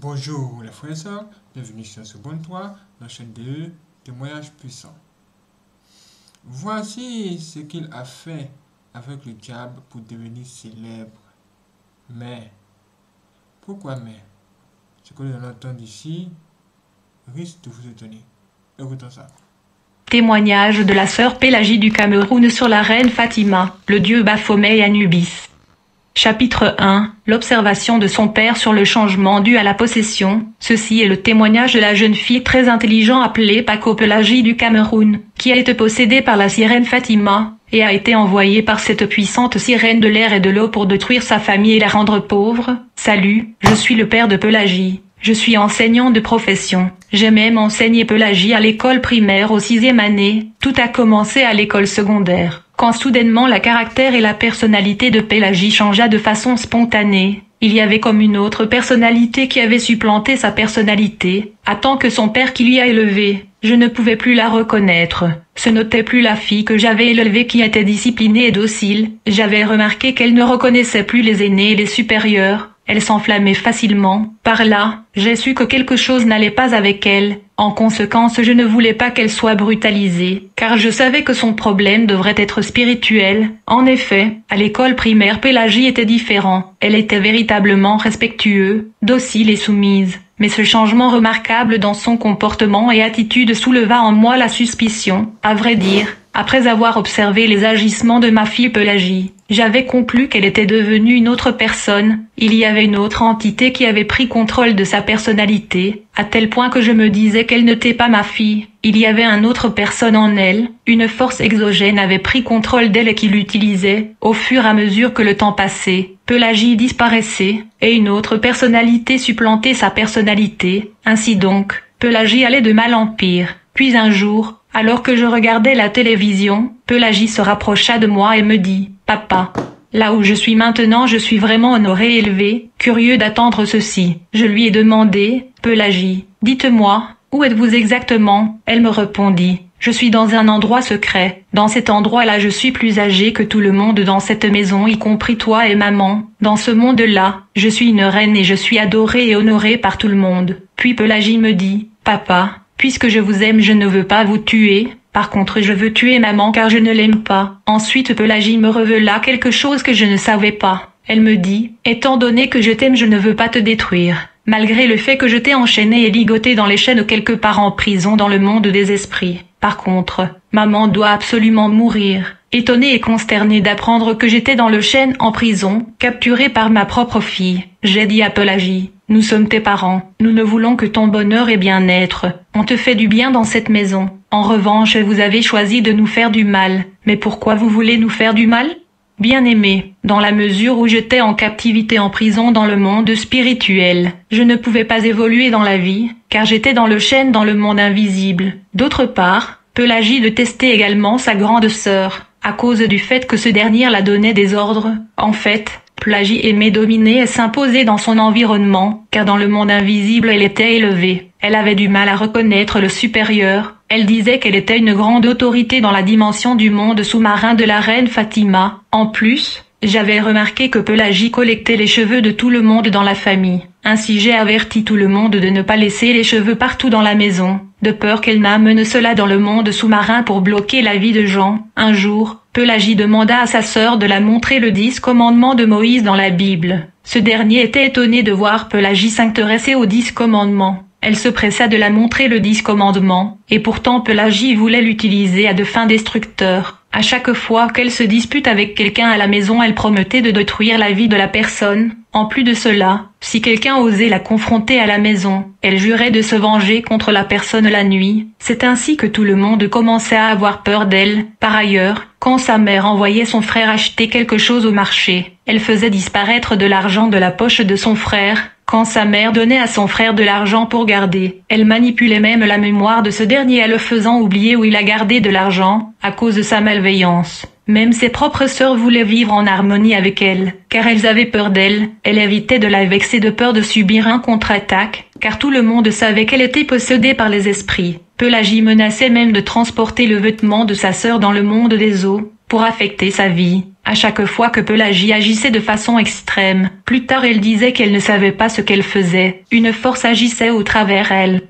Bonjour les frères et sœurs, bienvenue sur ce bon toit, la chaîne DE, témoignages puissants. Voici ce qu'il a fait avec le diable pour devenir célèbre. Mais, pourquoi mais? Ce que nous allons entendre ici risque de vous étonner. Écoutons ça. Témoignage de la sœur Pélagie du Cameroun sur la reine Fatima, le dieu Baphomet et Anubis. Chapitre 1. L'observation de son père sur le changement dû à la possession. Ceci est le témoignage de la jeune fille très intelligente appelée Paco Pélagie du Cameroun, qui a été possédée par la sirène Fatima, et a été envoyée par cette puissante sirène de l'air et de l'eau pour détruire sa famille et la rendre pauvre. Salut, je suis le père de Pélagie. Je suis enseignant de profession. J'ai même enseigné Pélagie à l'école primaire au 6e année. Tout a commencé à l'école secondaire, quand soudainement la caractère et la personnalité de Pélagie changea de façon spontanée. Il y avait comme une autre personnalité qui avait supplanté sa personnalité, à tant que son père qui l'y a élevée. Je ne pouvais plus la reconnaître. Ce n'était plus la fille que j'avais élevée qui était disciplinée et docile. J'avais remarqué qu'elle ne reconnaissait plus les aînés et les supérieurs. Elle s'enflammait facilement. Par là, j'ai su que quelque chose n'allait pas avec elle. En conséquence, je ne voulais pas qu'elle soit brutalisée, car je savais que son problème devrait être spirituel. En effet, à l'école primaire, Pélagie était différent. Elle était véritablement respectueuse, docile et soumise. Mais ce changement remarquable dans son comportement et attitude souleva en moi la suspicion. À vrai dire, après avoir observé les agissements de ma fille Pélagie, j'avais conclu qu'elle était devenue une autre personne. Il y avait une autre entité qui avait pris contrôle de sa personnalité, à tel point que je me disais qu'elle n'était pas ma fille. Il y avait une autre personne en elle, une force exogène avait pris contrôle d'elle et qui l'utilisait. Au fur et à mesure que le temps passait, Pélagie disparaissait, et une autre personnalité supplantait sa personnalité. Ainsi donc, Pélagie allait de mal en pire. Puis un jour, alors que je regardais la télévision, Pélagie se rapprocha de moi et me dit « Papa, là où je suis maintenant je suis vraiment honoré et élevé, curieux d'attendre ceci. » Je lui ai demandé « Pélagie, dites-moi, où êtes-vous exactement ?» Elle me répondit « Je suis dans un endroit secret. Dans cet endroit-là je suis plus âgée que tout le monde dans cette maison y compris toi et maman. Dans ce monde-là, je suis une reine et je suis adorée et honorée par tout le monde. » Puis Pélagie me dit « Papa, puisque je vous aime je ne veux pas vous tuer. Par contre je veux tuer maman car je ne l'aime pas. » Ensuite Pélagie me révéla quelque chose que je ne savais pas. Elle me dit « Étant donné que je t'aime je ne veux pas te détruire. Malgré le fait que je t'ai enchaîné et ligoté dans les chaînes quelque part en prison dans le monde des esprits. Par contre, maman doit absolument mourir. » Étonnée et consternée d'apprendre que j'étais dans le chêne en prison, capturée par ma propre fille, j'ai dit à Pélagie « Nous sommes tes parents. Nous ne voulons que ton bonheur et bien-être. On te fait du bien dans cette maison. En revanche, vous avez choisi de nous faire du mal. Mais pourquoi vous voulez nous faire du mal ? Bien-aimé, dans la mesure où j'étais en captivité en prison dans le monde spirituel, je ne pouvais pas évoluer dans la vie, car j'étais dans le chêne dans le monde invisible. D'autre part, Pélagie détestait également sa grande sœur, à cause du fait que ce dernier la donnait des ordres. En fait, Pélagie aimait dominer et s'imposer dans son environnement, car dans le monde invisible elle était élevée. Elle avait du mal à reconnaître le supérieur. Elle disait qu'elle était une grande autorité dans la dimension du monde sous-marin de la reine Fatima. En plus, j'avais remarqué que Pélagie collectait les cheveux de tout le monde dans la famille. Ainsi j'ai averti tout le monde de ne pas laisser les cheveux partout dans la maison, de peur qu'elle n'amène cela dans le monde sous-marin pour bloquer la vie de Jean. Un jour, Pélagie demanda à sa sœur de la montrer le 10 commandements de Moïse dans la Bible. Ce dernier était étonné de voir Pélagie s'intéresser aux 10 commandements. Elle se pressa de la montrer le 10 commandements, et pourtant Pélagie voulait l'utiliser à de fins destructeurs. À chaque fois qu'elle se dispute avec quelqu'un à la maison, elle promettait de détruire la vie de la personne. En plus de cela, si quelqu'un osait la confronter à la maison, elle jurait de se venger contre la personne la nuit. C'est ainsi que tout le monde commençait à avoir peur d'elle. Par ailleurs, quand sa mère envoyait son frère acheter quelque chose au marché, elle faisait disparaître de l'argent de la poche de son frère. Quand sa mère donnait à son frère de l'argent pour garder, elle manipulait même la mémoire de ce dernier en le faisant oublier où il a gardé de l'argent, à cause de sa malveillance. Même ses propres sœurs voulaient vivre en harmonie avec elle, car elles avaient peur d'elle. Elle évitait de la vexer de peur de subir un contre-attaque, car tout le monde savait qu'elle était possédée par les esprits. Pélagie menaçait même de transporter le vêtement de sa sœur dans le monde des eaux, pour affecter sa vie. À chaque fois que Pélagie agissait de façon extrême, plus tard elle disait qu'elle ne savait pas ce qu'elle faisait, une force agissait au travers elle.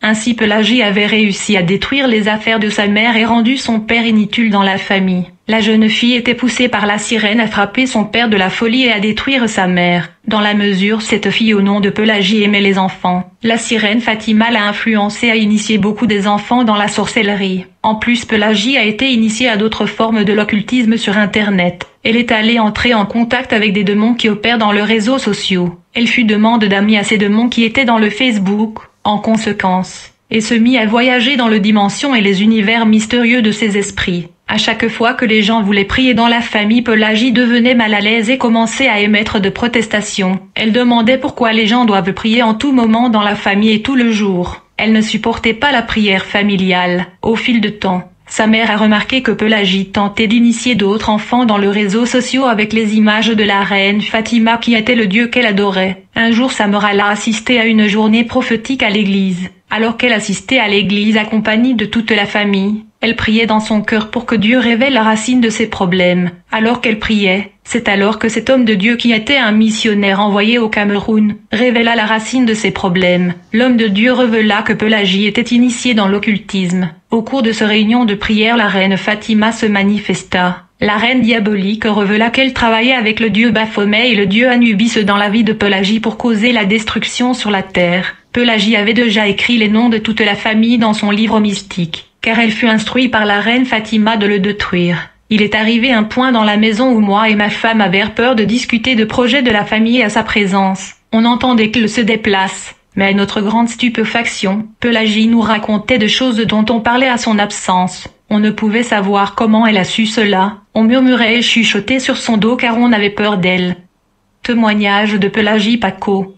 Ainsi Pélagie avait réussi à détruire les affaires de sa mère et rendu son père inutile dans la famille. La jeune fille était poussée par la sirène à frapper son père de la folie et à détruire sa mère. Dans la mesure cette fille au nom de Pélagie aimait les enfants, la sirène Fatima l'a influencée à initier beaucoup des enfants dans la sorcellerie. En plus Pélagie a été initiée à d'autres formes de l'occultisme sur Internet. Elle est allée entrer en contact avec des démons qui opèrent dans les réseaux sociaux. Elle fut demande d'amis à ces démons qui étaient dans le Facebook. En conséquence, et se mit à voyager dans les dimensions et les univers mystérieux de ces esprits. À chaque fois que les gens voulaient prier dans la famille, Pélagie devenait mal à l'aise et commençait à émettre de protestations. Elle demandait pourquoi les gens doivent prier en tout moment dans la famille et tout le jour. Elle ne supportait pas la prière familiale. Au fil de temps, sa mère a remarqué que Pélagie tentait d'initier d'autres enfants dans les réseaux sociaux avec les images de la reine Fatima qui était le dieu qu'elle adorait. Un jour sa mère a assisté à une journée prophétique à l'église. Alors qu'elle assistait à l'église accompagnée de toute la famille, elle priait dans son cœur pour que Dieu révèle la racine de ses problèmes. Alors qu'elle priait, c'est alors que cet homme de Dieu qui était un missionnaire envoyé au Cameroun, révéla la racine de ses problèmes. L'homme de Dieu révéla que Pélagie était initiée dans l'occultisme. Au cours de ce réunion de prière, la reine Fatima se manifesta. La reine diabolique révéla qu'elle travaillait avec le dieu Baphomet et le dieu Anubis dans la vie de Pélagie pour causer la destruction sur la terre. Pélagie avait déjà écrit les noms de toute la famille dans son livre mystique, car elle fut instruite par la reine Fatima de le détruire. Il est arrivé un point dans la maison où moi et ma femme avions peur de discuter de projets de la famille à sa présence. On entendait qu'il se déplace. Mais à notre grande stupéfaction, Pélagie nous racontait de choses dont on parlait à son absence. On ne pouvait savoir comment elle a su cela. On murmurait et chuchotait sur son dos car on avait peur d'elle. Témoignage de Pélagie Paco.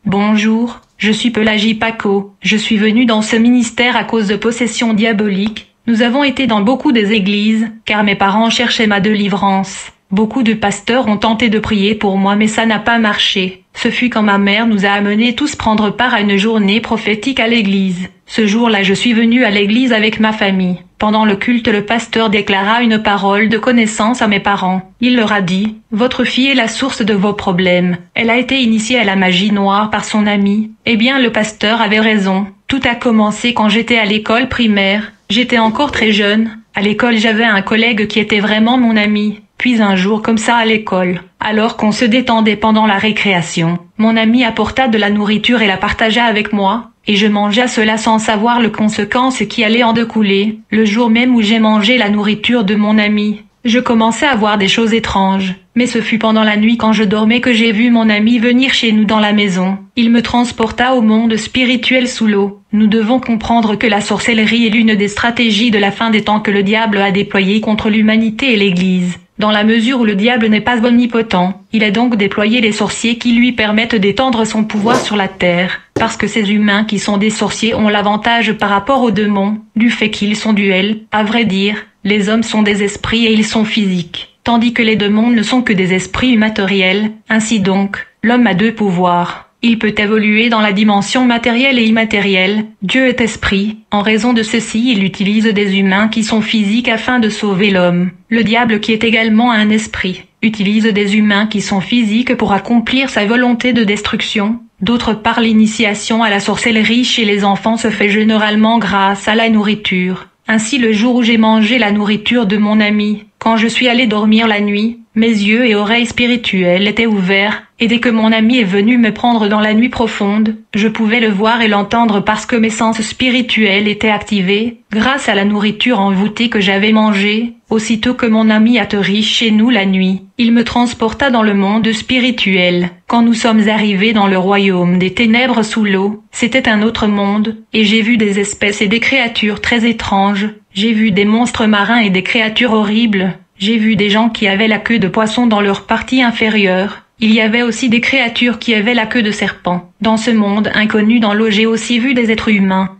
Bonjour, je suis Pélagie Paco. Je suis venue dans ce ministère à cause de possessions diaboliques. Nous avons été dans beaucoup des églises, car mes parents cherchaient ma délivrance. Beaucoup de pasteurs ont tenté de prier pour moi mais ça n'a pas marché. Ce fut quand ma mère nous a amenés tous prendre part à une journée prophétique à l'église. Ce jour-là je suis venue à l'église avec ma famille. Pendant le culte le pasteur déclara une parole de connaissance à mes parents. Il leur a dit, « Votre fille est la source de vos problèmes. Elle a été initiée à la magie noire par son ami. » Eh bien le pasteur avait raison. Tout a commencé quand j'étais à l'école primaire. J'étais encore très jeune. À l'école j'avais un collègue qui était vraiment mon ami. Puis un jour comme ça à l'école, alors qu'on se détendait pendant la récréation, mon ami apporta de la nourriture et la partagea avec moi, et je mangea cela sans savoir les conséquences qui allaient en découler. Le jour même où j'ai mangé la nourriture de mon ami, je commençais à voir des choses étranges. Mais ce fut pendant la nuit quand je dormais que j'ai vu mon ami venir chez nous dans la maison. Il me transporta au monde spirituel sous l'eau. Nous devons comprendre que la sorcellerie est l'une des stratégies de la fin des temps que le diable a déployées contre l'humanité et l'Église. Dans la mesure où le diable n'est pas omnipotent, il a donc déployé les sorciers qui lui permettent d'étendre son pouvoir sur la terre. Parce que ces humains qui sont des sorciers ont l'avantage par rapport aux démons, du fait qu'ils sont duels. À vrai dire, les hommes sont des esprits et ils sont physiques, tandis que les démons ne sont que des esprits immatériels. Ainsi donc, l'homme a deux pouvoirs. Il peut évoluer dans la dimension matérielle et immatérielle. Dieu est esprit. En raison de ceci, il utilise des humains qui sont physiques afin de sauver l'homme. Le diable, qui est également un esprit, utilise des humains qui sont physiques pour accomplir sa volonté de destruction. D'autre part, l'initiation à la sorcellerie chez les enfants se fait généralement grâce à la nourriture. Ainsi, le jour où j'ai mangé la nourriture de mon ami, quand je suis allé dormir la nuit, mes yeux et oreilles spirituelles étaient ouverts, et dès que mon ami est venu me prendre dans la nuit profonde, je pouvais le voir et l'entendre parce que mes sens spirituels étaient activés, grâce à la nourriture envoûtée que j'avais mangée. Aussitôt que mon ami atterrit chez nous la nuit, il me transporta dans le monde spirituel. Quand nous sommes arrivés dans le royaume des ténèbres sous l'eau, c'était un autre monde, et j'ai vu des espèces et des créatures très étranges. J'ai vu des monstres marins et des créatures horribles. J'ai vu des gens qui avaient la queue de poisson dans leur partie inférieure. Il y avait aussi des créatures qui avaient la queue de serpent. Dans ce monde inconnu dans l'eau, j'ai aussi vu des êtres humains.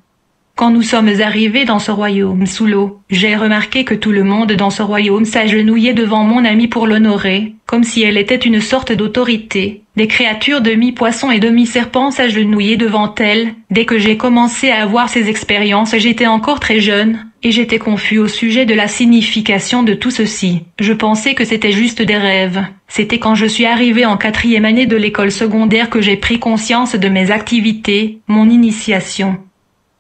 Quand nous sommes arrivés dans ce royaume sous l'eau, j'ai remarqué que tout le monde dans ce royaume s'agenouillait devant mon ami pour l'honorer, comme si elle était une sorte d'autorité. Des créatures demi-poissons et demi-serpents s'agenouillaient devant elle. Dès que j'ai commencé à avoir ces expériences, j'étais encore très jeune. et j'étais confus au sujet de la signification de tout ceci. Je pensais que c'était juste des rêves. C'était quand je suis arrivé en 4e année de l'école secondaire que j'ai pris conscience de mes activités, mon initiation.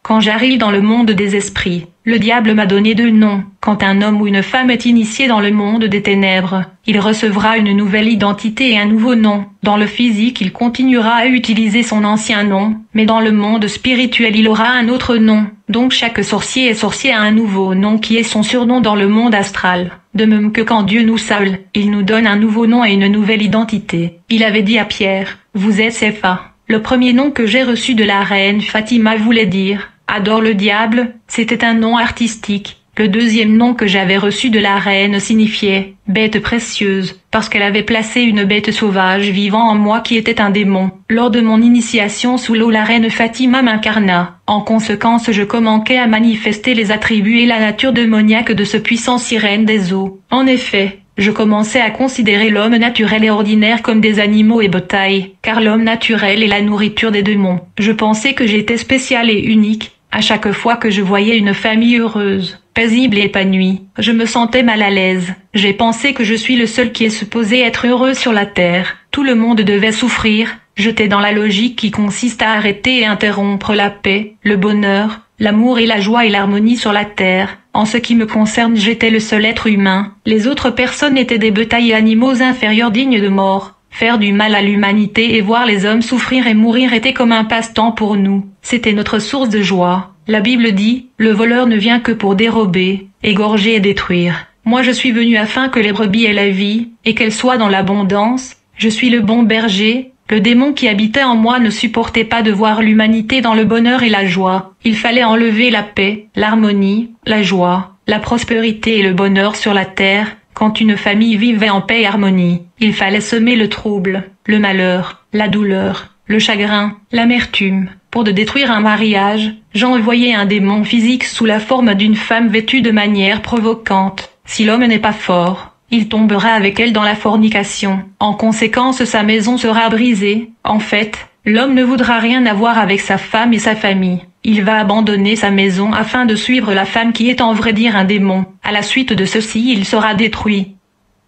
Quand j'arrive dans le monde des esprits, le diable m'a donné 2 noms. Quand un homme ou une femme est initié dans le monde des ténèbres, il recevra une nouvelle identité et un nouveau nom. Dans le physique, il continuera à utiliser son ancien nom, mais dans le monde spirituel, il aura un autre nom. Donc chaque sorcier et sorcier a un nouveau nom qui est son surnom dans le monde astral. De même que quand Dieu nous sauve, il nous donne un nouveau nom et une nouvelle identité. Il avait dit à Pierre, « Vous êtes Sepha ». Le premier nom que j'ai reçu de la reine Fatima voulait dire « Adore le diable », c'était un nom artistique. Le deuxième nom que j'avais reçu de la reine signifiait « bête précieuse », parce qu'elle avait placé une bête sauvage vivant en moi qui était un démon. Lors de mon initiation sous l'eau, la reine Fatima m'incarna. En conséquence, je commençais à manifester les attributs et la nature démoniaque de ce puissant sirène des eaux. En effet, je commençais à considérer l'homme naturel et ordinaire comme des animaux et bétail, car l'homme naturel est la nourriture des démons. Je pensais que j'étais spécial et unique. À chaque fois que je voyais une famille heureuse, paisible et épanouie, je me sentais mal à l'aise. J'ai pensé que je suis le seul qui est supposé être heureux sur la terre. Tout le monde devait souffrir. J'étais dans la logique qui consiste à arrêter et interrompre la paix, le bonheur, l'amour et la joie et l'harmonie sur la terre. En ce qui me concerne, j'étais le seul être humain. Les autres personnes étaient des bétails et animaux inférieurs dignes de mort. Faire du mal à l'humanité et voir les hommes souffrir et mourir était comme un passe-temps pour nous. C'était notre source de joie. La Bible dit, le voleur ne vient que pour dérober, égorger et détruire. Moi je suis venu afin que les brebis aient la vie, et qu'elles soient dans l'abondance. Je suis le bon berger. Le démon qui habitait en moi ne supportait pas de voir l'humanité dans le bonheur et la joie. Il fallait enlever la paix, l'harmonie, la joie, la prospérité et le bonheur sur la terre. Quand une famille vivait en paix et harmonie, il fallait semer le trouble, le malheur, la douleur, le chagrin, l'amertume. Pour de détruire un mariage, j'envoyais un démon physique sous la forme d'une femme vêtue de manière provocante. Si l'homme n'est pas fort, il tombera avec elle dans la fornication. En conséquence, sa maison sera brisée. En fait, l'homme ne voudra rien avoir avec sa femme et sa famille. Il va abandonner sa maison afin de suivre la femme qui est en vrai dire un démon. À la suite de ceci, il sera détruit.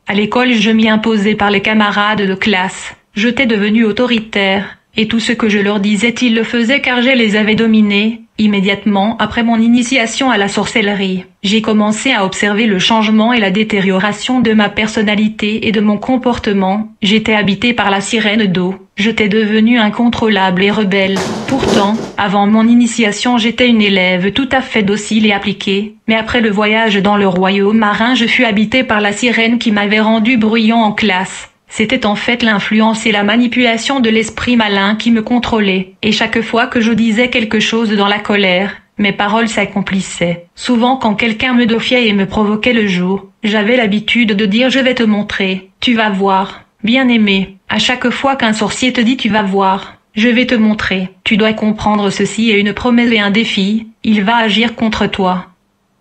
À l'école, je m'y imposais par les camarades de classe. J'étais devenu autoritaire. Et tout ce que je leur disais, ils le faisaient car je les avais dominés. Immédiatement après mon initiation à la sorcellerie, j'ai commencé à observer le changement et la détérioration de ma personnalité et de mon comportement. J'étais habité par la sirène d'eau. J'étais devenu incontrôlable et rebelle. Pourtant, avant mon initiation, j'étais une élève tout à fait docile et appliquée. Mais après le voyage dans le royaume marin, je fus habité par la sirène qui m'avait rendu bruyant en classe. C'était en fait l'influence et la manipulation de l'esprit malin qui me contrôlait. Et chaque fois que je disais quelque chose dans la colère, mes paroles s'accomplissaient. Souvent quand quelqu'un me défiait et me provoquait le jour, j'avais l'habitude de dire « je vais te montrer, tu vas voir ». Bien-aimé, à chaque fois qu'un sorcier te dit « tu vas voir », je vais te montrer. Tu dois comprendre ceci est une promesse et un défi, il va agir contre toi.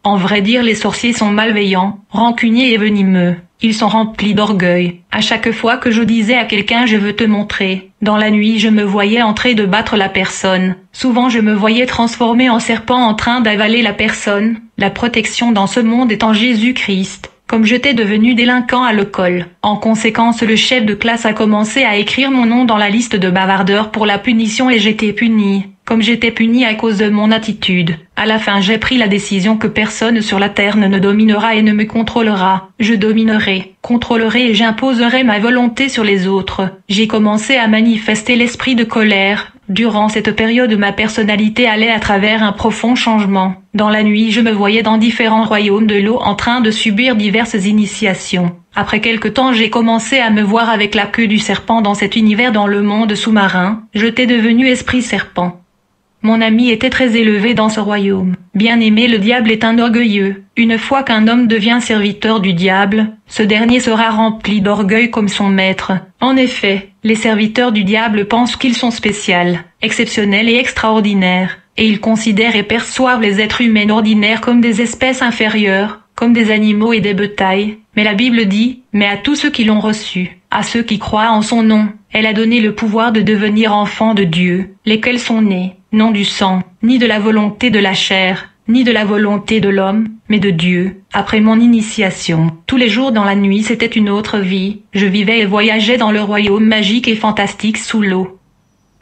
En vrai dire, les sorciers sont malveillants, rancuniers et venimeux. Ils sont remplis d'orgueil. À chaque fois que je disais à quelqu'un « je veux te montrer », dans la nuit je me voyais en train de battre la personne. Souvent je me voyais transformé en serpent en train d'avaler la personne. La protection dans ce monde est en Jésus-Christ. Comme j'étais devenu délinquant à l'école. En conséquence, le chef de classe a commencé à écrire mon nom dans la liste de bavardeurs pour la punition et j'étais puni. Comme j'étais puni à cause de mon attitude. À la fin, j'ai pris la décision que personne sur la terre ne dominera et ne me contrôlera. Je dominerai, contrôlerai et j'imposerai ma volonté sur les autres. J'ai commencé à manifester l'esprit de colère. Durant cette période, ma personnalité allait à travers un profond changement. Dans la nuit, je me voyais dans différents royaumes de l'eau en train de subir diverses initiations. Après quelque temps, j'ai commencé à me voir avec la queue du serpent dans cet univers dans le monde sous-marin. J'étais devenu esprit serpent. Mon ami était très élevé dans ce royaume. Bien-aimé, le diable est un orgueilleux. Une fois qu'un homme devient serviteur du diable, ce dernier sera rempli d'orgueil comme son maître. En effet, les serviteurs du diable pensent qu'ils sont spéciaux, exceptionnels et extraordinaires, et ils considèrent et perçoivent les êtres humains ordinaires comme des espèces inférieures, comme des animaux et des bétails. Mais la Bible dit, « Mais à tous ceux qui l'ont reçu, à ceux qui croient en son nom, elle a donné le pouvoir de devenir enfants de Dieu, lesquels sont nés, non du sang, ni de la volonté de la chair, ni de la volonté de l'homme, mais de Dieu. Après mon initiation, tous les jours dans la nuit c'était une autre vie, je vivais et voyageais dans le royaume magique et fantastique sous l'eau.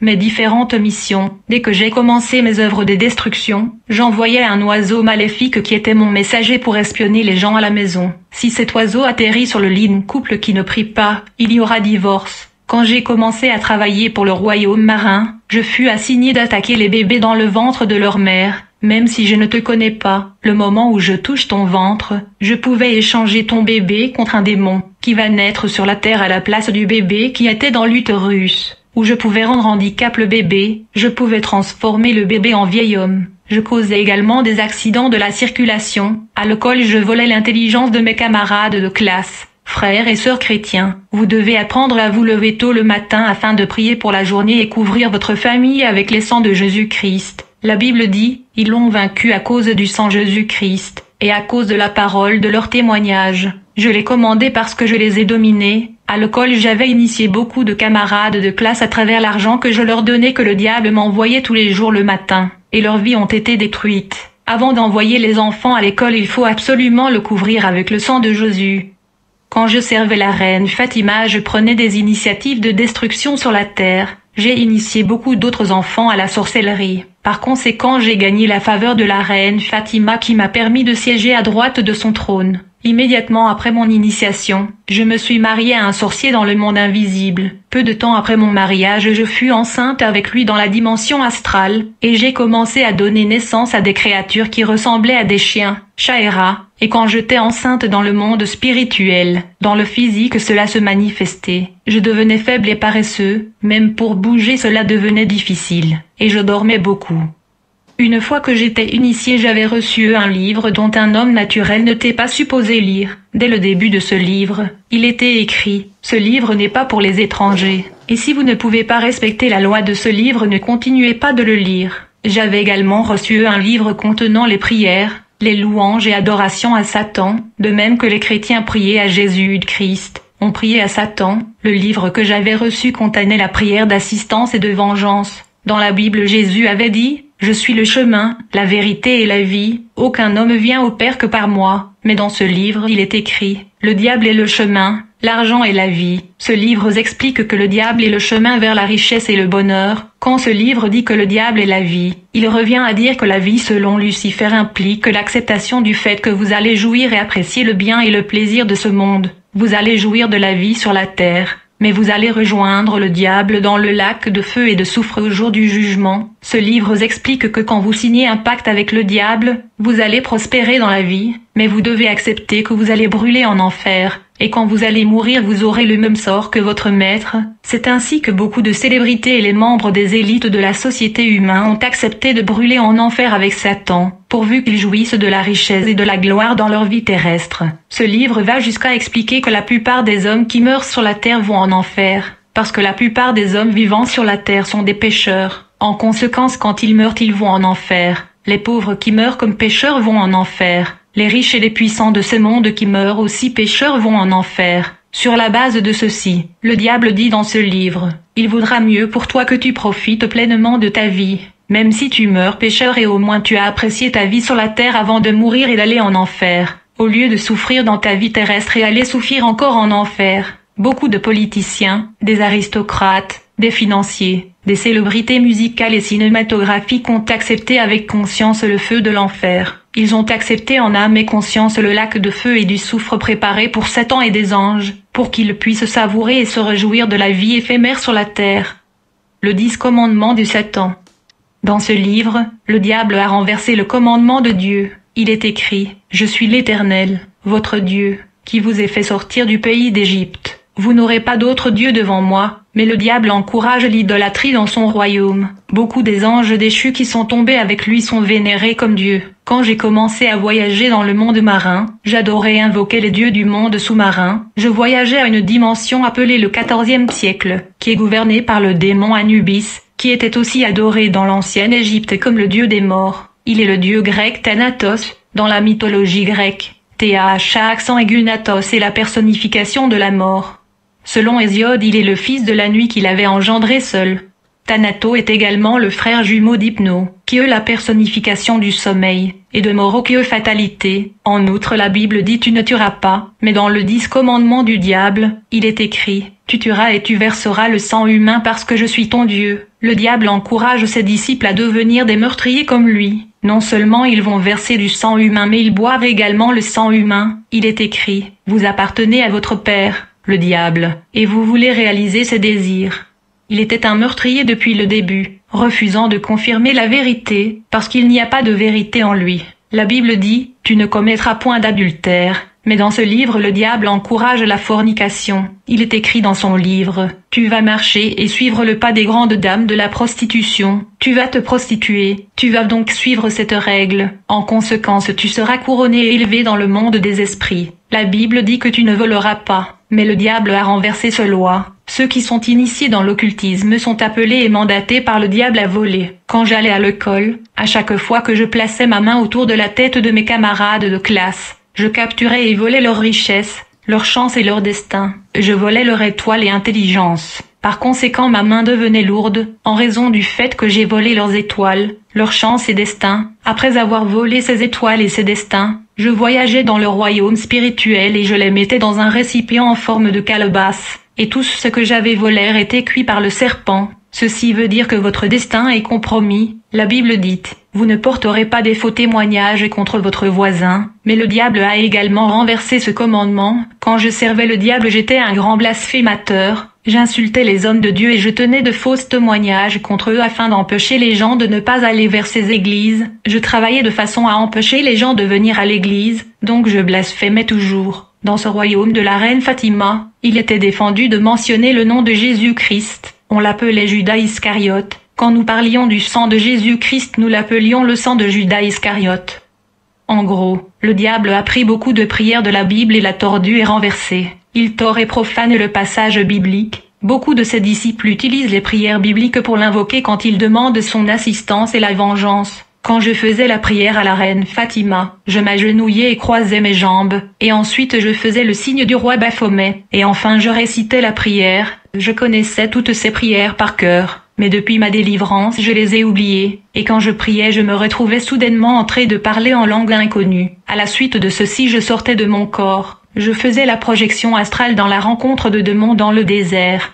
Mes différentes missions, dès que j'ai commencé mes œuvres de destruction, j'envoyais un oiseau maléfique qui était mon messager pour espionner les gens à la maison. Si cet oiseau atterrit sur le lit d'un couple qui ne prie pas, il y aura divorce. Quand j'ai commencé à travailler pour le royaume marin, je fus assigné d'attaquer les bébés dans le ventre de leur mère. Même si je ne te connais pas, le moment où je touche ton ventre, je pouvais échanger ton bébé contre un démon, qui va naître sur la terre à la place du bébé qui était dans l'utérus. Où je pouvais rendre handicap le bébé, je pouvais transformer le bébé en vieil homme. Je causais également des accidents de la circulation. À l'école, je volais l'intelligence de mes camarades de classe. Frères et sœurs chrétiens, vous devez apprendre à vous lever tôt le matin afin de prier pour la journée et couvrir votre famille avec les sangs de Jésus-Christ. La Bible dit, ils l'ont vaincu à cause du sang Jésus-Christ, et à cause de la parole de leur témoignage. Je les commandais parce que je les ai dominés. À l'école, j'avais initié beaucoup de camarades de classe à travers l'argent que je leur donnais que le diable m'envoyait tous les jours le matin, et leurs vies ont été détruites. Avant d'envoyer les enfants à l'école, il faut absolument le couvrir avec le sang de Jésus. Quand je servais la reine Fatima, je prenais des initiatives de destruction sur la terre. J'ai initié beaucoup d'autres enfants à la sorcellerie. Par conséquent, j'ai gagné la faveur de la reine Fatima qui m'a permis de siéger à droite de son trône. Immédiatement après mon initiation, je me suis mariée à un sorcier dans le monde invisible. Peu de temps après mon mariage, je fus enceinte avec lui dans la dimension astrale, et j'ai commencé à donner naissance à des créatures qui ressemblaient à des chiens, chats et rats. Et quand j'étais enceinte dans le monde spirituel, dans le physique cela se manifestait. Je devenais faible et paresseux, même pour bouger cela devenait difficile, et je dormais beaucoup. Une fois que j'étais initiée, j'avais reçu un livre dont un homme naturel n'était pas supposé lire. Dès le début de ce livre, il était écrit « Ce livre n'est pas pour les étrangers. Et si vous ne pouvez pas respecter la loi de ce livre, ne continuez pas de le lire. » J'avais également reçu un livre contenant les prières, les louanges et adorations à Satan, de même que les chrétiens priaient à Jésus-Christ. On priait à Satan. Le livre que j'avais reçu contenait la prière d'assistance et de vengeance. Dans la Bible, Jésus avait dit « Je suis le chemin, la vérité et la vie. Aucun homme vient au Père que par moi. » Mais dans ce livre, il est écrit « Le diable est le chemin, l'argent est la vie. » Ce livre explique que le diable est le chemin vers la richesse et le bonheur. Quand ce livre dit que le diable est la vie, il revient à dire que la vie selon Lucifer implique l'acceptation du fait que vous allez jouir et apprécier le bien et le plaisir de ce monde. Vous allez jouir de la vie sur la terre. Mais vous allez rejoindre le diable dans le lac de feu et de soufre au jour du jugement. Ce livre explique que quand vous signez un pacte avec le diable, vous allez prospérer dans la vie, mais vous devez accepter que vous allez brûler en enfer. Et quand vous allez mourir, vous aurez le même sort que votre maître. C'est ainsi que beaucoup de célébrités et les membres des élites de la société humaine ont accepté de brûler en enfer avec Satan, pourvu qu'ils jouissent de la richesse et de la gloire dans leur vie terrestre. Ce livre va jusqu'à expliquer que la plupart des hommes qui meurent sur la terre vont en enfer, parce que la plupart des hommes vivant sur la terre sont des pécheurs. En conséquence, quand ils meurent, ils vont en enfer. Les pauvres qui meurent comme pécheurs vont en enfer. Les riches et les puissants de ce monde qui meurent aussi pécheurs vont en enfer. Sur la base de ceci, le diable dit dans ce livre, « Il vaudra mieux pour toi que tu profites pleinement de ta vie, même si tu meurs pécheur et au moins tu as apprécié ta vie sur la terre avant de mourir et d'aller en enfer, au lieu de souffrir dans ta vie terrestre et aller souffrir encore en enfer. » Beaucoup de politiciens, des aristocrates, des financiers, des célébrités musicales et cinématographiques ont accepté avec conscience le feu de l'enfer. Ils ont accepté en âme et conscience le lac de feu et du soufre préparé pour Satan et des anges, pour qu'ils puissent savourer et se réjouir de la vie éphémère sur la terre. Le 10 commandements de Satan. Dans ce livre, le diable a renversé le commandement de Dieu. Il est écrit « Je suis l'Éternel, votre Dieu, qui vous ai fait sortir du pays d'Égypte. Vous n'aurez pas d'autre Dieu devant moi. » Mais le diable encourage l'idolâtrie dans son royaume. Beaucoup des anges déchus qui sont tombés avec lui sont vénérés comme Dieu. Quand j'ai commencé à voyager dans le monde marin, j'adorais invoquer les dieux du monde sous-marin. Je voyageais à une dimension appelée le 14e siècle, qui est gouvernée par le démon Anubis, qui était aussi adoré dans l'ancienne Égypte comme le dieu des morts. Il est le dieu grec Thanatos, dans la mythologie grecque. TH accent aigu Natos est la personnification de la mort. Selon Hésiode, il est le fils de la nuit qu'il avait engendré seul. Thanatos est également le frère jumeau d'Hypno, qui est la personnification du sommeil, et de Moreau qui est fatalité. En outre, la Bible dit tu ne tueras pas, mais dans le 10 commandement du diable, il est écrit, tu tueras et tu verseras le sang humain parce que je suis ton Dieu. Le diable encourage ses disciples à devenir des meurtriers comme lui. Non seulement ils vont verser du sang humain mais ils boivent également le sang humain. Il est écrit, vous appartenez à votre père, le diable, et vous voulez réaliser ses désirs. Il était un meurtrier depuis le début, refusant de confirmer la vérité, parce qu'il n'y a pas de vérité en lui. La Bible dit, tu ne commettras point d'adultère. Mais dans ce livre, le diable encourage la fornication. Il est écrit dans son livre, tu vas marcher et suivre le pas des grandes dames de la prostitution. Tu vas te prostituer. Tu vas donc suivre cette règle. En conséquence, tu seras couronné et élevé dans le monde des esprits. La Bible dit que tu ne voleras pas. Mais le diable a renversé ce loi. Ceux qui sont initiés dans l'occultisme sont appelés et mandatés par le diable à voler. Quand j'allais à l'école, à chaque fois que je plaçais ma main autour de la tête de mes camarades de classe, je capturais et volais leurs richesses, leur chance et leur destin. Je volais leur étoile et intelligence. Par conséquent, ma main devenait lourde, en raison du fait que j'ai volé leurs étoiles, leur chance et destin. Après avoir volé ces étoiles et ces destins, je voyageais dans le royaume spirituel et je les mettais dans un récipient en forme de calebasse. Et tout ce que j'avais volé était cuit par le serpent. Ceci veut dire que votre destin est compromis. La Bible dit, vous ne porterez pas des faux témoignages contre votre voisin. Mais le diable a également renversé ce commandement. Quand je servais le diable, j'étais un grand blasphémateur. J'insultais les hommes de Dieu et je tenais de faux témoignages contre eux afin d'empêcher les gens de ne pas aller vers ces églises. Je travaillais de façon à empêcher les gens de venir à l'église, donc je blasphémais toujours. Dans ce royaume de la reine Fatima, il était défendu de mentionner le nom de Jésus-Christ. On l'appelait Judas Iscariote. Quand nous parlions du sang de Jésus-Christ, nous l'appelions le sang de Judas Iscariote. En gros, le diable a pris beaucoup de prières de la Bible et l'a tordu et renversé. Il tord et profane le passage biblique. Beaucoup de ses disciples utilisent les prières bibliques pour l'invoquer quand ils demandent son assistance et la vengeance. Quand je faisais la prière à la reine Fatima, je m'agenouillais et croisais mes jambes, et ensuite je faisais le signe du roi Baphomet, et enfin je récitais la prière. Je connaissais toutes ces prières par cœur, mais depuis ma délivrance je les ai oubliées, et quand je priais je me retrouvais soudainement en train de parler en langue inconnue. À la suite de ceci je sortais de mon corps. Je faisais la projection astrale dans la rencontre de démons dans le désert.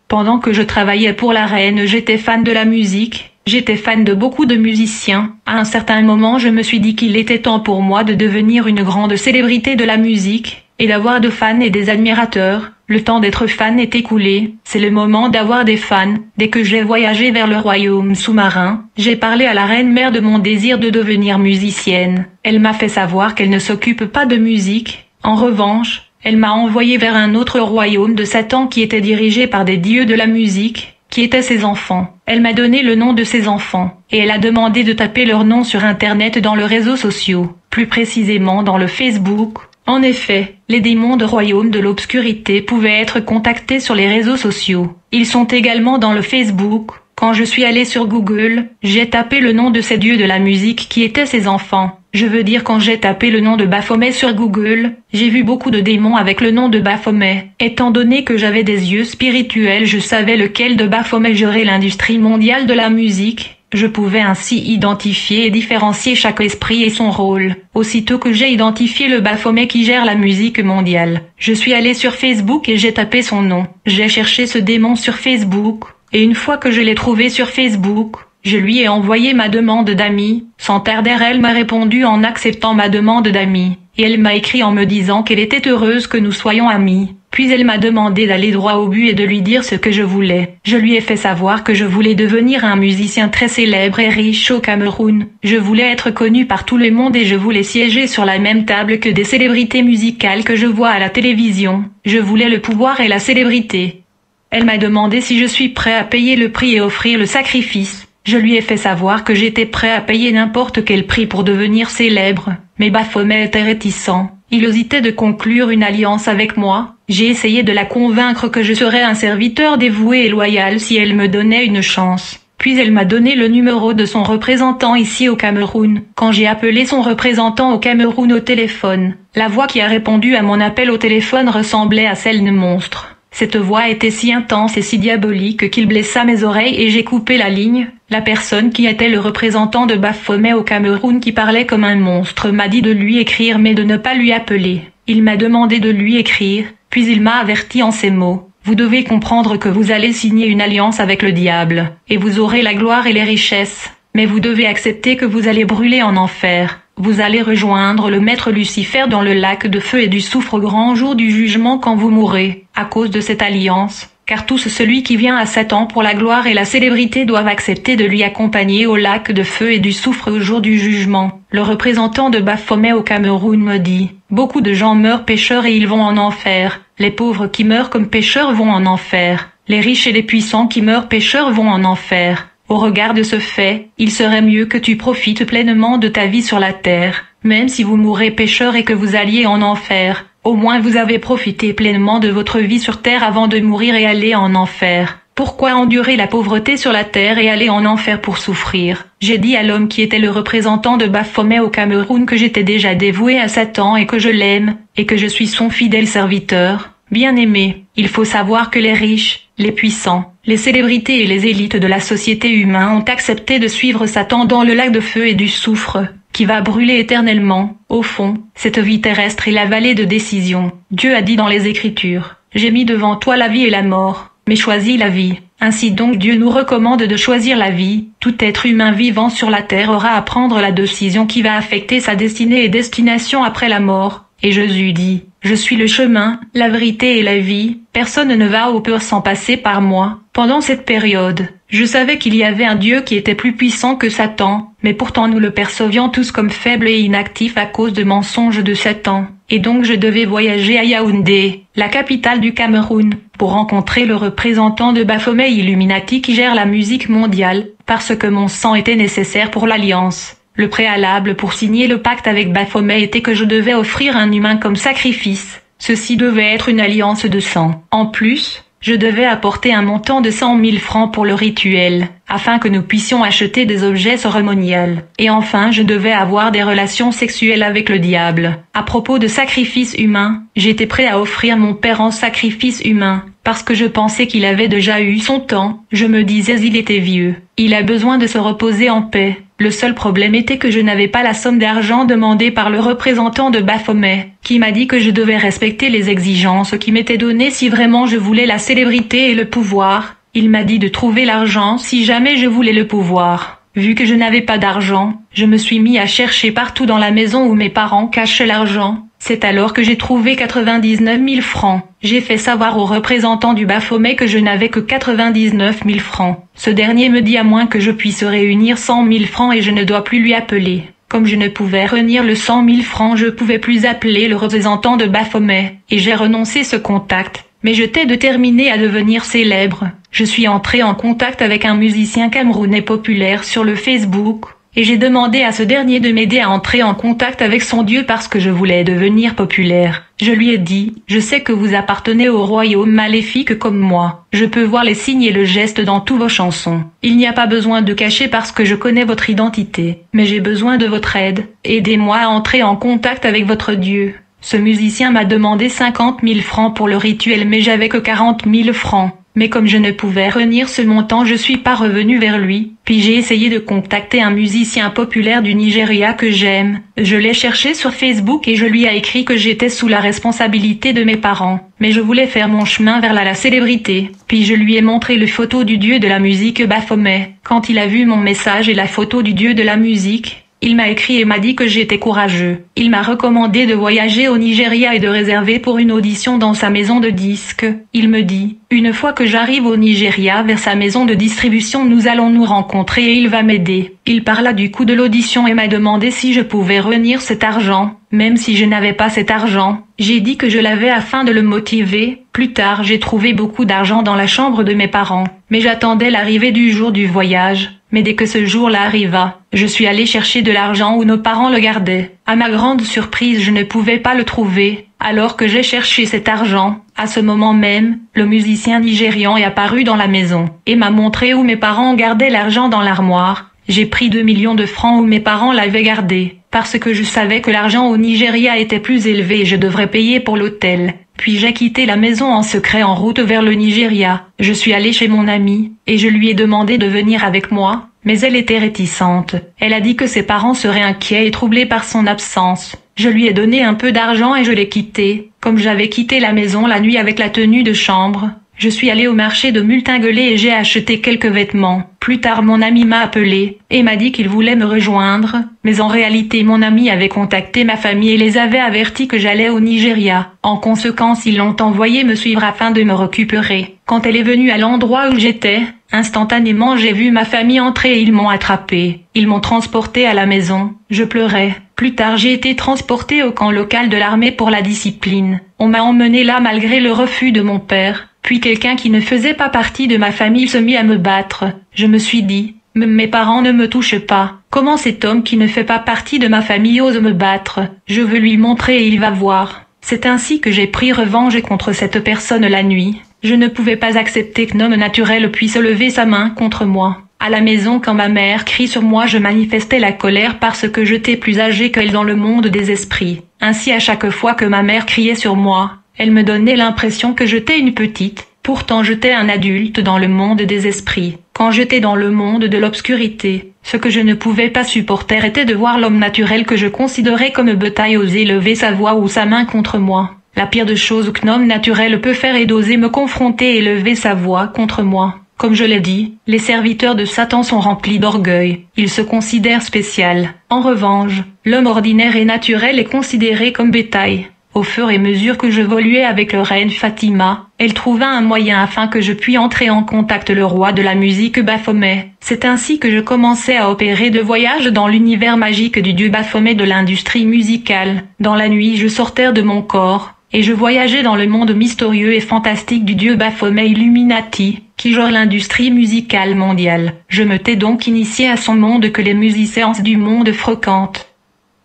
Pendant que je travaillais pour la reine, j'étais fan de la musique. J'étais fan de beaucoup de musiciens. À un certain moment, je me suis dit qu'il était temps pour moi de devenir une grande célébrité de la musique, et d'avoir de fans et des admirateurs. Le temps d'être fan est écoulé. C'est le moment d'avoir des fans. Dès que j'ai voyagé vers le royaume sous-marin, j'ai parlé à la reine mère de mon désir de devenir musicienne. Elle m'a fait savoir qu'elle ne s'occupe pas de musique. En revanche, elle m'a envoyé vers un autre royaume de Satan qui était dirigé par des dieux de la musique, qui étaient ses enfants. Elle m'a donné le nom de ses enfants, et elle a demandé de taper leur nom sur Internet dans les réseaux sociaux, plus précisément dans le Facebook. En effet, les démons de royaume de l'obscurité pouvaient être contactés sur les réseaux sociaux. Ils sont également dans le Facebook. Quand je suis allé sur Google, j'ai tapé le nom de ces dieux de la musique qui étaient ses enfants. Je veux dire quand j'ai tapé le nom de Baphomet sur Google, j'ai vu beaucoup de démons avec le nom de Baphomet. Étant donné que j'avais des yeux spirituels, je savais lequel de Baphomet gérait l'industrie mondiale de la musique. Je pouvais ainsi identifier et différencier chaque esprit et son rôle. Aussitôt que j'ai identifié le Baphomet qui gère la musique mondiale, je suis allé sur Facebook et j'ai tapé son nom. J'ai cherché ce démon sur Facebook, et une fois que je l'ai trouvé sur Facebook, je lui ai envoyé ma demande d'amis. Sans tarder, elle m'a répondu en acceptant ma demande d'amis. Et elle m'a écrit en me disant qu'elle était heureuse que nous soyons amis. Puis elle m'a demandé d'aller droit au but et de lui dire ce que je voulais. Je lui ai fait savoir que je voulais devenir un musicien très célèbre et riche au Cameroun. Je voulais être connu par tout le monde et je voulais siéger sur la même table que des célébrités musicales que je vois à la télévision. Je voulais le pouvoir et la célébrité. Elle m'a demandé si je suis prêt à payer le prix et offrir le sacrifice. Je lui ai fait savoir que j'étais prêt à payer n'importe quel prix pour devenir célèbre. Mais Baphomet était réticent. Il hésitait de conclure une alliance avec moi. J'ai essayé de la convaincre que je serais un serviteur dévoué et loyal si elle me donnait une chance. Puis elle m'a donné le numéro de son représentant ici au Cameroun. Quand j'ai appelé son représentant au Cameroun au téléphone, la voix qui a répondu à mon appel au téléphone ressemblait à celle d'un monstre. Cette voix était si intense et si diabolique qu'il blessa mes oreilles et j'ai coupé la ligne. La personne qui était le représentant de Baphomet au Cameroun qui parlait comme un monstre m'a dit de lui écrire mais de ne pas lui appeler. Il m'a demandé de lui écrire, puis il m'a averti en ces mots. Vous devez comprendre que vous allez signer une alliance avec le diable, et vous aurez la gloire et les richesses. Mais vous devez accepter que vous allez brûler en enfer. Vous allez rejoindre le maître Lucifer dans le lac de feu et du soufre au grand jour du jugement quand vous mourrez, à cause de cette alliance. Car tous celui qui vient à Satan pour la gloire et la célébrité doivent accepter de lui accompagner au lac de feu et du soufre au jour du jugement. Le représentant de Baphomet au Cameroun me dit, beaucoup de gens meurent pécheurs et ils vont en enfer. Les pauvres qui meurent comme pécheurs vont en enfer. Les riches et les puissants qui meurent pécheurs vont en enfer. Au regard de ce fait, il serait mieux que tu profites pleinement de ta vie sur la terre, même si vous mourrez pécheur et que vous alliez en enfer. Au moins vous avez profité pleinement de votre vie sur terre avant de mourir et aller en enfer. Pourquoi endurer la pauvreté sur la terre et aller en enfer pour souffrir? J'ai dit à l'homme qui était le représentant de Baphomet au Cameroun que j'étais déjà dévoué à Satan et que je l'aime, et que je suis son fidèle serviteur. Bien-aimé, il faut savoir que les riches, les puissants, les célébrités et les élites de la société humaine ont accepté de suivre Satan dans le lac de feu et du soufre, qui va brûler éternellement. Au fond, cette vie terrestre est la vallée de décision. Dieu a dit dans les Écritures, « J'ai mis devant toi la vie et la mort, mais choisis la vie. » Ainsi donc Dieu nous recommande de choisir la vie. Tout être humain vivant sur la terre aura à prendre la décision qui va affecter sa destinée et destination après la mort. Et Jésus dit, « Je suis le chemin, la vérité et la vie, personne ne va au Père sans passer par moi. » Pendant cette période, je savais qu'il y avait un Dieu qui était plus puissant que Satan, mais pourtant nous le percevions tous comme faible et inactif à cause de mensonges de Satan. Et donc je devais voyager à Yaoundé, la capitale du Cameroun, pour rencontrer le représentant de Baphomet Illuminati qui gère la musique mondiale, parce que mon sang était nécessaire pour l'alliance. Le préalable pour signer le pacte avec Baphomet était que je devais offrir un humain comme sacrifice. Ceci devait être une alliance de sang. En plus, je devais apporter un montant de 100 000 francs pour le rituel, afin que nous puissions acheter des objets cérémoniels. Et enfin, je devais avoir des relations sexuelles avec le diable. À propos de sacrifice humain, j'étais prêt à offrir mon père en sacrifice humain, parce que je pensais qu'il avait déjà eu son temps. Je me disais il était vieux. Il a besoin de se reposer en paix. Le seul problème était que je n'avais pas la somme d'argent demandée par le représentant de Baphomet, qui m'a dit que je devais respecter les exigences qui m'étaient données si vraiment je voulais la célébrité et le pouvoir. Il m'a dit de trouver l'argent si jamais je voulais le pouvoir. Vu que je n'avais pas d'argent, je me suis mis à chercher partout dans la maison où mes parents cachaient l'argent. C'est alors que j'ai trouvé 99 000 francs. J'ai fait savoir au représentant du Baphomet que je n'avais que 99 000 francs. Ce dernier me dit à moins que je puisse réunir 100 000 francs et je ne dois plus lui appeler. Comme je ne pouvais réunir le 100 000 francs, je pouvais plus appeler le représentant de Baphomet, et j'ai renoncé ce contact. Mais j'étais déterminé à devenir célèbre. Je suis entré en contact avec un musicien camerounais populaire sur le Facebook, et j'ai demandé à ce dernier de m'aider à entrer en contact avec son Dieu parce que je voulais devenir populaire. Je lui ai dit, je sais que vous appartenez au royaume maléfique comme moi. Je peux voir les signes et le geste dans tous vos chansons. Il n'y a pas besoin de cacher parce que je connais votre identité. Mais j'ai besoin de votre aide. Aidez-moi à entrer en contact avec votre Dieu. Ce musicien m'a demandé 50 000 francs pour le rituel mais j'avais que 40 000 francs. Mais comme je ne pouvais réunir ce montant, je suis pas revenu vers lui. Puis j'ai essayé de contacter un musicien populaire du Nigeria que j'aime. Je l'ai cherché sur Facebook et je lui ai écrit que j'étais sous la responsabilité de mes parents. Mais je voulais faire mon chemin vers la célébrité. Puis je lui ai montré le photo du dieu de la musique Baphomet. Quand il a vu mon message et la photo du dieu de la musique, il m'a écrit et m'a dit que j'étais courageux. Il m'a recommandé de voyager au Nigeria et de réserver pour une audition dans sa maison de disques. Il me dit, une fois que j'arrive au Nigeria vers sa maison de distribution, nous allons nous rencontrer et il va m'aider. Il parla du coût de l'audition et m'a demandé si je pouvais réunir cet argent. Même si je n'avais pas cet argent, j'ai dit que je l'avais afin de le motiver. Plus tard, j'ai trouvé beaucoup d'argent dans la chambre de mes parents. Mais j'attendais l'arrivée du jour du voyage. Mais dès que ce jour-là arriva, je suis allé chercher de l'argent où nos parents le gardaient. À ma grande surprise, je ne pouvais pas le trouver. Alors que j'ai cherché cet argent, à ce moment même, le musicien nigérian est apparu dans la maison et m'a montré où mes parents gardaient l'argent dans l'armoire. J'ai pris 2 millions de francs où mes parents l'avaient gardé, parce que je savais que l'argent au Nigeria était plus élevé et je devrais payer pour l'hôtel. Puis j'ai quitté la maison en secret en route vers le Nigeria. Je suis allée chez mon amie, et je lui ai demandé de venir avec moi, mais elle était réticente. Elle a dit que ses parents seraient inquiets et troublés par son absence. Je lui ai donné un peu d'argent et je l'ai quittée. Comme j'avais quitté la maison la nuit avec la tenue de chambre, je suis allée au marché de Multinguelet et j'ai acheté quelques vêtements. Plus tard mon ami m'a appelé, et m'a dit qu'il voulait me rejoindre, mais en réalité mon ami avait contacté ma famille et les avait avertis que j'allais au Nigeria. En conséquence ils l'ont envoyé me suivre afin de me récupérer. Quand elle est venue à l'endroit où j'étais, instantanément j'ai vu ma famille entrer et ils m'ont attrapé. Ils m'ont transporté à la maison. Je pleurais. Plus tard j'ai été transporté au camp local de l'armée pour la discipline. On m'a emmené là malgré le refus de mon père. Puis quelqu'un qui ne faisait pas partie de ma famille se mit à me battre. Je me suis dit, mes parents ne me touchent pas. Comment cet homme qui ne fait pas partie de ma famille ose me battre? Je veux lui montrer et il va voir. C'est ainsi que j'ai pris revanche contre cette personne la nuit. Je ne pouvais pas accepter qu'un homme naturel puisse lever sa main contre moi. À la maison, quand ma mère crie sur moi, je manifestais la colère parce que j'étais plus âgée qu'elle dans le monde des esprits. Ainsi, à chaque fois que ma mère criait sur moi, elle me donnait l'impression que j'étais une petite, pourtant j'étais un adulte dans le monde des esprits. Quand j'étais dans le monde de l'obscurité, ce que je ne pouvais pas supporter était de voir l'homme naturel que je considérais comme bétail oser lever sa voix ou sa main contre moi. La pire des choses qu'un homme naturel peut faire est d'oser me confronter et lever sa voix contre moi. Comme je l'ai dit, les serviteurs de Satan sont remplis d'orgueil. Ils se considèrent spécial. En revanche, l'homme ordinaire et naturel est considéré comme bétail. Au fur et à mesure que j'évoluais avec le reine Fatima, elle trouva un moyen afin que je puisse entrer en contact le roi de la musique Baphomet. C'est ainsi que je commençais à opérer de voyages dans l'univers magique du dieu Baphomet de l'industrie musicale. Dans la nuit, je sortais de mon corps, et je voyageais dans le monde mystérieux et fantastique du dieu Baphomet Illuminati, qui gère l'industrie musicale mondiale. Je m'étais donc initié à son monde que les musiciens du monde fréquentent.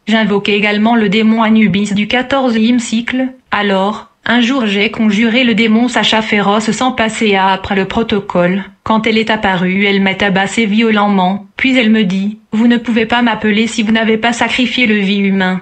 J'invoquais également le démon Anubis du 14e cycle. Alors, un jour j'ai conjuré le démon Sacha féroce sans passer après le protocole. Quand elle est apparue, elle m'a tabassé violemment, puis elle me dit « Vous ne pouvez pas m'appeler si vous n'avez pas sacrifié le vie humain ».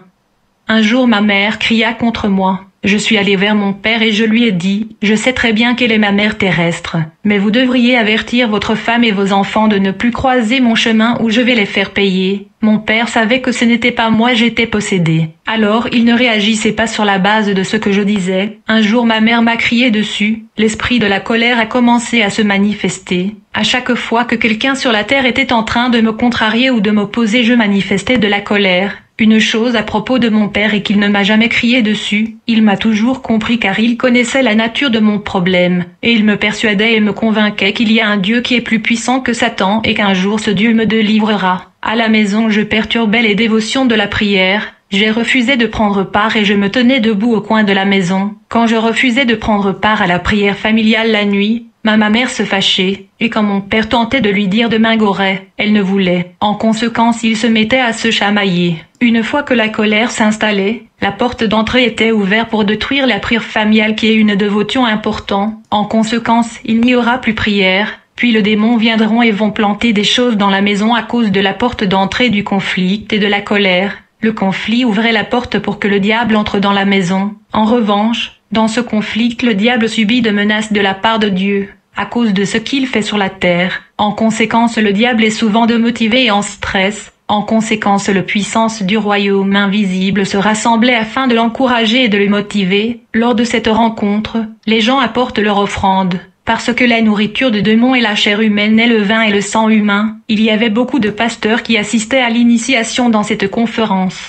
Un jour ma mère cria contre moi. Je suis allé vers mon père et je lui ai dit « Je sais très bien qu'elle est ma mère terrestre, mais vous devriez avertir votre femme et vos enfants de ne plus croiser mon chemin ou je vais les faire payer. » Mon père savait que ce n'était pas moi, j'étais possédé. Alors il ne réagissait pas sur la base de ce que je disais. Un jour ma mère m'a crié dessus. L'esprit de la colère a commencé à se manifester. À chaque fois que quelqu'un sur la terre était en train de me contrarier ou de m'opposer, je manifestais de la colère. Une chose à propos de mon père est qu'il ne m'a jamais crié dessus, il m'a toujours compris car il connaissait la nature de mon problème, et il me persuadait et me convainquait qu'il y a un Dieu qui est plus puissant que Satan et qu'un jour ce Dieu me délivrera. À la maison je perturbais les dévotions de la prière, j'ai refusé de prendre part et je me tenais debout au coin de la maison. Quand je refusais de prendre part à la prière familiale la nuit, ma mère se fâchait, et quand mon père tentait de lui dire de m'ingaurer, elle ne voulait. En conséquence, il se mettait à se chamailler. Une fois que la colère s'installait, la porte d'entrée était ouverte pour détruire la prière familiale qui est une dévotion importante. En conséquence, il n'y aura plus prière. Puis les démons viendront et vont planter des choses dans la maison à cause de la porte d'entrée du conflit et de la colère. Le conflit ouvrait la porte pour que le diable entre dans la maison. En revanche, dans ce conflit, le diable subit de menaces de la part de Dieu, à cause de ce qu'il fait sur la terre. En conséquence, le diable est souvent démotivé et en stress. En conséquence, la puissance du royaume invisible se rassemblait afin de l'encourager et de le motiver. Lors de cette rencontre, les gens apportent leur offrande. Parce que la nourriture de démons est la chair humaine et le vin et le sang humain, il y avait beaucoup de pasteurs qui assistaient à l'initiation dans cette conférence.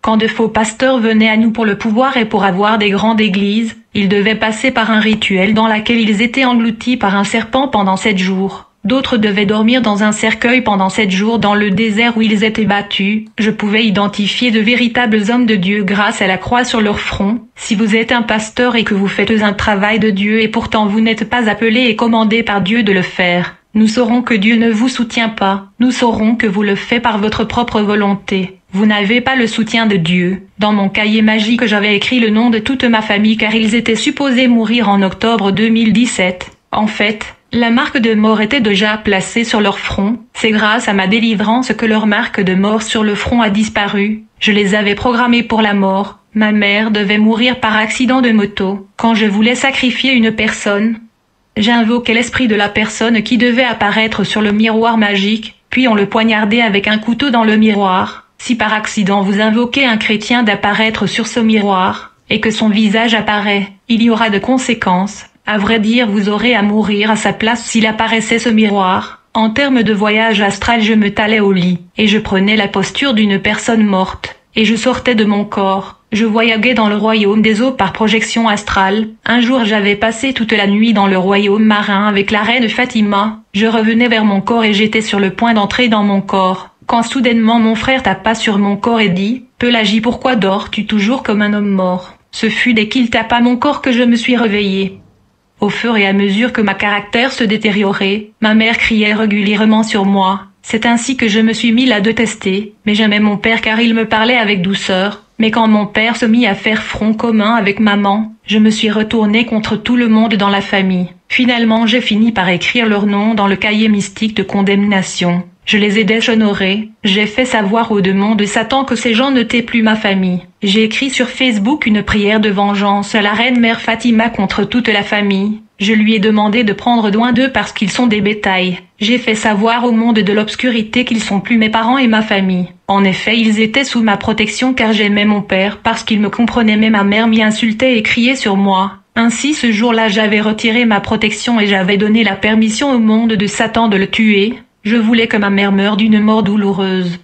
Quand de faux pasteurs venaient à nous pour le pouvoir et pour avoir des grandes églises, ils devaient passer par un rituel dans lequel ils étaient engloutis par un serpent pendant 7 jours. D'autres devaient dormir dans un cercueil pendant 7 jours dans le désert où ils étaient battus. Je pouvais identifier de véritables hommes de Dieu grâce à la croix sur leur front. Si vous êtes un pasteur et que vous faites un travail de Dieu et pourtant vous n'êtes pas appelé et commandé par Dieu de le faire, nous saurons que Dieu ne vous soutient pas. Nous saurons que vous le faites par votre propre volonté. Vous n'avez pas le soutien de Dieu. Dans mon cahier magique, j'avais écrit le nom de toute ma famille car ils étaient supposés mourir en octobre 2017. En fait, la marque de mort était déjà placée sur leur front. C'est grâce à ma délivrance que leur marque de mort sur le front a disparu. Je les avais programmés pour la mort, Ma mère devait mourir par accident de moto. Quand je voulais sacrifier une personne, j'invoquais l'esprit de la personne qui devait apparaître sur le miroir magique, puis on le poignardait avec un couteau dans le miroir. Si par accident vous invoquez un chrétien d'apparaître sur ce miroir, et que son visage apparaît, il y aura de conséquences. À vrai dire, vous aurez à mourir à sa place s'il apparaissait ce miroir. En termes de voyage astral, je me talais au lit, et je prenais la posture d'une personne morte, et je sortais de mon corps. Je voyaguais dans le royaume des eaux par projection astrale. Un jour j'avais passé toute la nuit dans le royaume marin avec la reine Fatima. Je revenais vers mon corps et j'étais sur le point d'entrer dans mon corps, quand soudainement mon frère tapa sur mon corps et dit « Pélagie, pourquoi dors-tu toujours comme un homme mort ?» Ce fut dès qu'il tapa mon corps que je me suis réveillée. Au fur et à mesure que ma caractère se détériorait, ma mère criait régulièrement sur moi. C'est ainsi que je me suis mis à détester, mais j'aimais mon père car il me parlait avec douceur. Mais quand mon père se mit à faire front commun avec maman, je me suis retournée contre tout le monde dans la famille. Finalement, j'ai fini par écrire leur nom dans le cahier mystique de condamnation. Je les ai déshonorés. J'ai fait savoir au démon de Satan que ces gens n'étaient plus ma famille. J'ai écrit sur Facebook une prière de vengeance à la reine mère Fatima contre toute la famille. Je lui ai demandé de prendre soin d'eux parce qu'ils sont des bétails. J'ai fait savoir au monde de l'obscurité qu'ils sont plus mes parents et ma famille. En effet, ils étaient sous ma protection car j'aimais mon père parce qu'il me comprenait, mais ma mère m'y insultait et criait sur moi. Ainsi, ce jour-là, j'avais retiré ma protection et j'avais donné la permission au monde de Satan de le tuer. Je voulais que ma mère meure d'une mort douloureuse.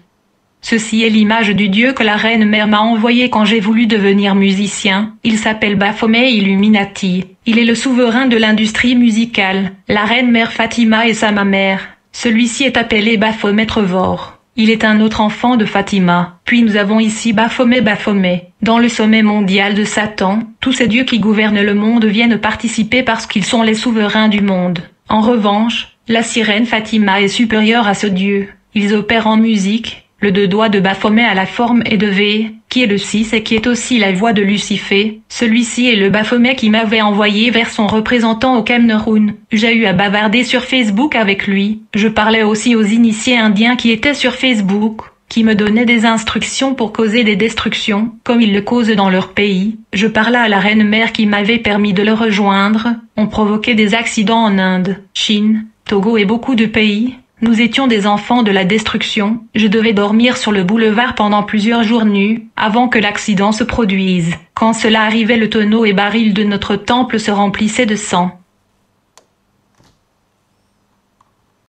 Ceci est l'image du dieu que la reine mère m'a envoyé quand j'ai voulu devenir musicien. Il s'appelle Baphomet Illuminati. Il est le souverain de l'industrie musicale. La reine mère Fatima est sa mère. Celui-ci est appelé Baphomet Trevor. Il est un autre enfant de Fatima. Puis nous avons ici Baphomet. Dans le sommet mondial de Satan, tous ces dieux qui gouvernent le monde viennent participer parce qu'ils sont les souverains du monde. En revanche, la sirène Fatima est supérieure à ce dieu. Ils opèrent en musique. Le 2 doigts de Baphomet a la forme et de V, qui est le 6 et qui est aussi la voix de Lucifer. Celui-ci est le Baphomet qui m'avait envoyé vers son représentant au Cameroun. J'ai eu à bavarder sur Facebook avec lui. Je parlais aussi aux initiés indiens qui étaient sur Facebook, qui me donnaient des instructions pour causer des destructions, comme ils le causent dans leur pays. Je parlais à la reine mère qui m'avait permis de le rejoindre. On provoquait des accidents en Inde, Chine, Togo et beaucoup de pays. Nous étions des enfants de la destruction. Je devais dormir sur le boulevard pendant plusieurs jours nus, avant que l'accident se produise. Quand cela arrivait, le tonneau et baril de notre temple se remplissaient de sang.